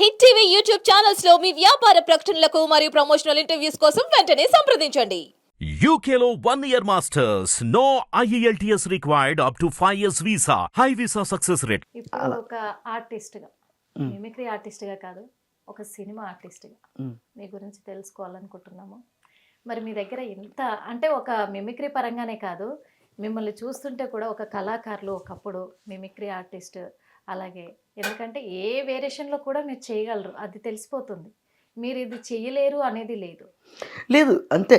Hit TV YouTube channels లో మీ వ్యాపార ప్రకటనలకు మరియు ప్రమోషనల్ ఇంటర్వ్యూస్ కోసం వెంటనే సంప్రదించండి. UKLO 1 year masters. No IELTS required up to 5 years visa. High visa success rate. ఇప్పుడు ఒక ఆర్టిస్ట్గా మిమిక్రీ ఆర్టిస్ట్గా కాదు, ఒక సినిమా ఆర్టిస్ట్గా మీ గురించి తెలుసుకోవాలనుకుంటున్నాము. మరి మీ దగ్గర ఎంత అంటే ఒక మిమిక్రీ పరంగానే కాదు, మిమ్మల్ని చూస్తుంటే కూడా ఒక కళాకారులు, ఒకప్పుడు మిమిక్రీ ఆర్టిస్ట్, అలాగే ఎందుకంటే ఏ వేరియేషన్లో కూడా మీరు చేయగలరు, అది తెలిసిపోతుంది. మీరు ఇది చేయలేరు అనేది లేదు. లేదు అంతే.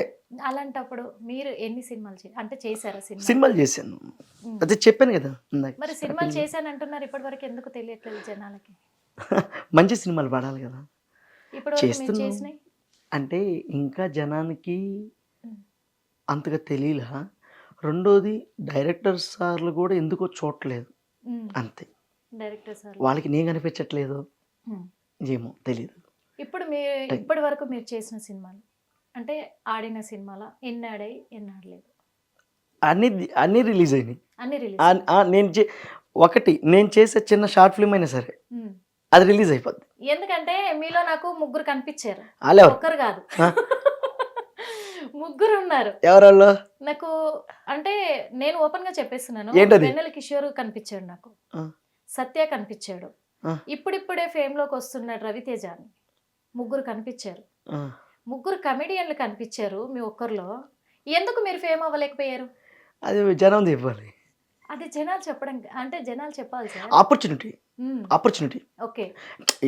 అలాంటప్పుడు మీరు ఎన్ని సినిమాలు అంటే చేశారా? సినిమాలు చేశాను, అదే చెప్పాను కదా. మరి సినిమాలు చేశాను అంటున్నారు, ఇప్పటి వరకు ఎందుకు తెలియట్లేదు జనాలకి? మంచి సినిమాలు పడాలి కదా ఇప్పుడు చేసినాయి అంటే ఇంకా జనానికి అంతగా తెలియలా. రెండోది డైరెక్టర్ సార్లు కూడా ఎందుకో చూడట్లేదు అంతే. డైరెక్టర్ సార్ వాళ్ళకి నేను కనిపించట్లేదు, ఏమో తెలియదు. ఇప్పుడు మీరు ఇప్పటి వరకు మీరు చేసిన సినిమాలు అంటే ఆడిన సినిమాల ఎన్ని ఆడాయి, ఎన్ని ఆడలేదు? అన్నీ రిలీజ్ అయినాయి. అన్ని రిలీజ్. ఒకటి నేను చేసే చిన్న షార్ట్ ఫిల్మ్ అయినా సరే అది రిలీజ్ అయిపోద్ది. ఎందుకంటే మీలో నాకు ముగ్గురు కనిపించారు, అలా ఒక్కరు కాదు ముగ్గురు ఉన్నారు. ఎవరల్లో నాకు అంటే నేను ఓపెన్ గా చెప్పేస్తున్నాను. ఏంటది? వెన్నెల కిషోర్ కనిపించాడు, నాకు సత్య కనిపించాడు, ఇప్పుడిప్పుడే ఫేమ్ లోకి వస్తున్నాడు రవితేజ అని. ముగ్గురు కనిపించారు, ముగ్గురు కమెడియన్లు కనిపించారు మీ ఒక్కరిలో. ఎందుకు మీరు ఫేమ్ అవ్వలేకపోయారు? అది జనం చెప్పాలి, అది జనాలు చెప్పడం అంటే జనాలు చెప్పాలి సార్. Opportunity okay.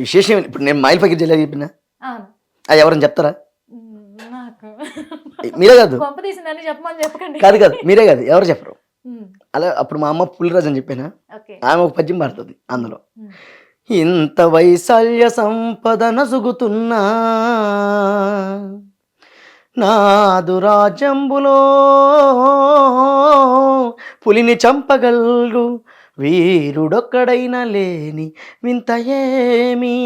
విశేషం ఇప్పుడు నేను మైల్ పైకి జిల్లా చెప్పినా అవును, అది ఎవరైనా చెప్తారా? నాకు మీరే కాదు, కొంప తీసిందని చెప్పమని చెప్పకండి. కాదు మీరే కాదు, ఎవరు చెప్పరు. అలా అప్పుడు మా అమ్మ పులిరాజు అని చెప్పానా, ఆమె ఒక పద్యం పాడుతుంది అందులో. ఇంత వైశాల్య సంపద నసుగుతున్నా నాదు రాజ్యంబులో పులిని చంపగల్గు వీరుడొక్కడైనా లేని వింత ఏమి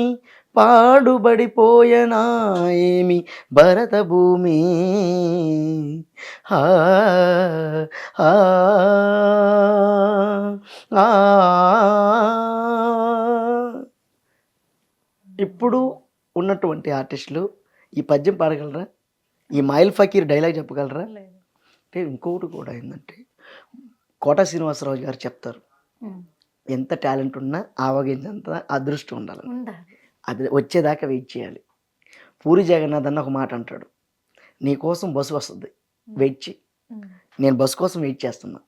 పాడుబడిపోయనా ఏమి భరత భూమి. ఆ ఆ ఆ ఇప్పుడు ఉన్నటువంటి ఆర్టిస్టులు ఈ పద్యం పాడగలరా? ఈ మైల్ ఫకీర్ డైలాగ్ చెప్పగలరా? అంటే ఇంకొకటి కూడా ఏంటంటే కోట శ్రీనివాసరావు గారు చెప్తారు, ఎంత టాలెంట్ ఉన్నా ఆవగించంత అదృష్టం ఉండాలి, అది వచ్చేదాకా వెయిట్ చేయాలి. పూరి జగన్నాథ్ అన్న ఒక మాట అంటాడు, నీ కోసం బస్సు వస్తుంది వెయిట్ చేయి. నేను బస్సు కోసం వెయిట్ చేస్తున్నా.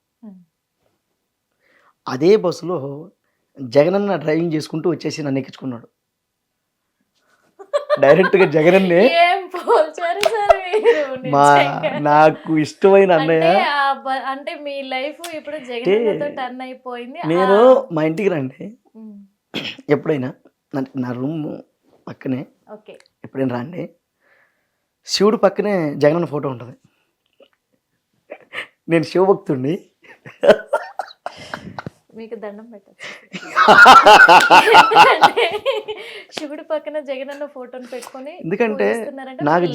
అదే బస్సులో జగనన్న డ్రైవింగ్ చేసుకుంటూ వచ్చేసి నన్ను ఎక్కించుకున్నాడు. డైరెక్ట్గా జగనన్నే నాకు ఇష్టమైన అన్నయ్య. అంటే మీ లైఫ్ ఇప్పుడు జగనన్నతో టర్న్ అయిపోయింది. నేను మా ఇంటికి రండి ఎప్పుడైనా, నా రూమ్ పక్కనే ఎప్పుడైనా రండి, శివుడు పక్కనే జగనన్న ఫోటో ఉంటుంది. నేను శివభక్తుడిని, మీకు దండం పెట్టచ్చు. శివుడి పక్కన జగనన్న ఫోటోని పెట్టుకొని, ఎందుకంటే నాకు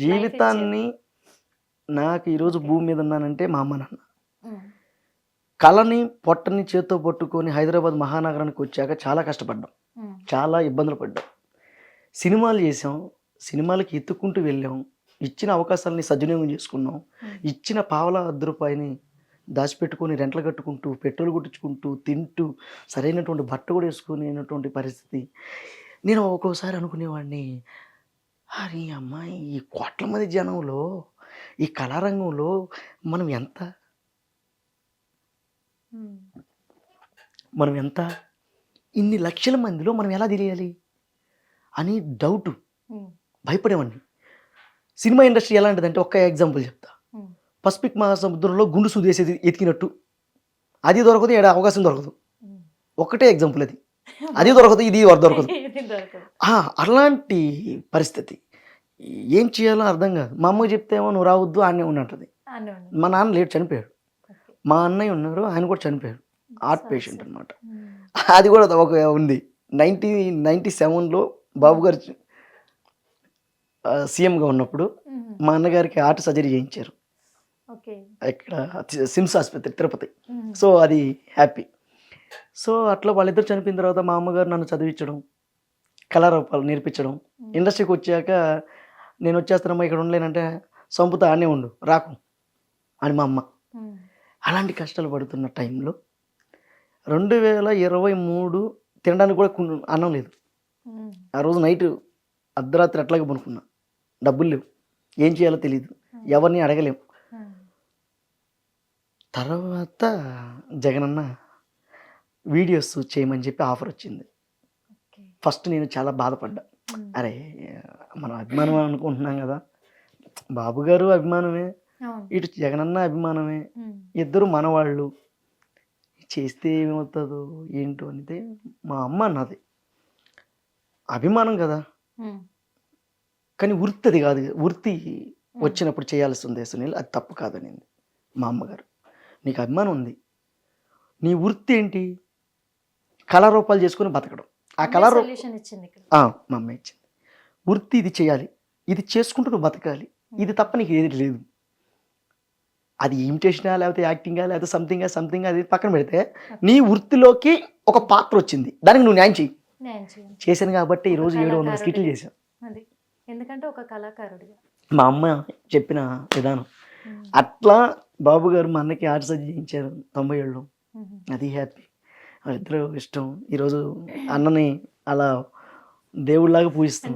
జీవితాన్ని నాకు ఈరోజు భూమి మీద ఉన్నానంటే మా అమ్మ నాన్న. కళని పొట్టని చేత్తో పట్టుకొని హైదరాబాద్ మహానగరానికి వచ్చాక చాలా కష్టపడ్డాం, చాలా ఇబ్బందులు పడ్డాం. సినిమాలు చేసాం, సినిమాలకి ఎత్తుక్కుంటూ వెళ్ళాం, ఇచ్చిన అవకాశాలని సద్వినియోగం చేసుకున్నాం. ఇచ్చిన పావలా 10 రూపాయని దాచిపెట్టుకొని రెంట్లు కట్టుకుంటూ, పెట్రోల్ కొట్టించుకుంటూ, తింటూ, సరైనటువంటి బట్ట కూడా వేసుకునేటువంటి పరిస్థితి. నేను ఒక్కోసారి అనుకునేవాడిని, అరే అమ్మాయి ఈ కోట్ల మంది జనంలో ఈ కళారంగంలో మనం ఎంత ఇన్ని లక్షల మందిలో మనం ఎలా తెలియాలి అని డౌటు, భయపడేవాడిని. సినిమా ఇండస్ట్రీ ఎలాంటిదంటే ఒక్క ఎగ్జాంపుల్ చెప్తా. పసిఫిక్ మహాసముద్రంలో గుండు సూదేసేది ఎతికినట్టు, అది దొరకదు, ఏడా అవకాశం దొరకదు. ఒకటే ఎగ్జాంపుల్ అది, అది దొరకదు, ఇది దొరకదు. అలాంటి పరిస్థితి. ఏం చేయాలో అర్థం కాదు. మా అమ్మకి చెప్తేమో నువ్వు రావద్దు, ఆడనే ఉన్నట్టుంది. మా నాన్న లేట్ చనిపోయాడు, మా అన్నయ్య ఉన్నారు, ఆయన కూడా చనిపోయాడు, హార్ట్ పేషెంట్ అనమాట. అది కూడా ఒక ఉంది. 1997లో బాబు గారు సీఎంగా ఉన్నప్పుడు మా అన్నగారికి హార్ట్ సర్జరీ చేయించారు ఇక్కడ సిమ్స్ ఆసుపత్రి తిరుపతి. సో అది హ్యాపీ. సో అట్లా వాళ్ళిద్దరు చనిపోయిన తర్వాత మా అమ్మగారు నన్ను చదివించడం, కళారూపాలు నేర్పించడం. ఇండస్ట్రీకి వచ్చాక నేను వచ్చేస్తానమ్మా ఇక్కడ ఉండలేనంటే సంపుతా ఆనే ఉండు రాకు అని మా అమ్మ. అలాంటి కష్టాలు పడుతున్న టైంలో 2023 తినడానికి కూడా అన్నం లేదు. ఆ రోజు నైట్ అర్ధరాత్రి అట్లాగే పనుకున్నా. డబ్బులు లేవు, ఏం చేయాలో తెలియదు, ఎవరిని అడగలేము. తర్వాత జగనన్న వీడియోస్ చేయమని చెప్పి ఆఫర్ వచ్చింది. ఫస్ట్ నేను చాలా బాధపడ్డా. అరే మనం అభిమానం అనుకుంటున్నాం కదా, బాబు గారు అభిమానమే, ఇటు జగనన్న అభిమానమే, ఇద్దరు మనవాళ్ళు, చేస్తే ఏమవుతుందో ఏంటో అంటే మా అమ్మ అన్నది అభిమానం కదా, కానీ వృత్తి అది కాదు, వృత్తి వచ్చినప్పుడు చేయాల్సి ఉంది సునీల్, అది తప్పు కాదనింది మా అమ్మగారు. నీకు అభిమానం ఉంది, నీ వృత్తి ఏంటి? కళారూపాలు చేసుకుని బతకడం. ఆ సొల్యూషన్ ఇచ్చింది ఇక్కడ. మా అమ్మ ఇచ్చింది. వృత్తి ఇది చేయాలి, ఇది చేసుకుంటూ నువ్వు బతకాలి, ఇది తప్ప నీకు ఏది లేదు. అది ఇమిటేషనా లేకపోతే యాక్టింగా లేకపోతే సంథింగ్ అది పక్కన పెడితే నీ వృత్తిలోకి ఒక పాత్ర వచ్చింది, దానికి నువ్వు న్యాయం చెయ్యి. చేశాను కాబట్టి ఈరోజు 700 స్కిట్లు చేశాను. అది ఎందుకంటే ఒక కళాకారుడిగా మా అమ్మ చెప్పిన విధానం అట్లా. బాబు గారు మా అన్నకి ఆర్ట్ సర్జరీ చేయించారు 97లో. అది హ్యాపీ, వాళ్ళిద్దరూ ఇష్టం. ఈరోజు అన్నని అలా దేవుళ్ళలాగా పూజిస్తాం.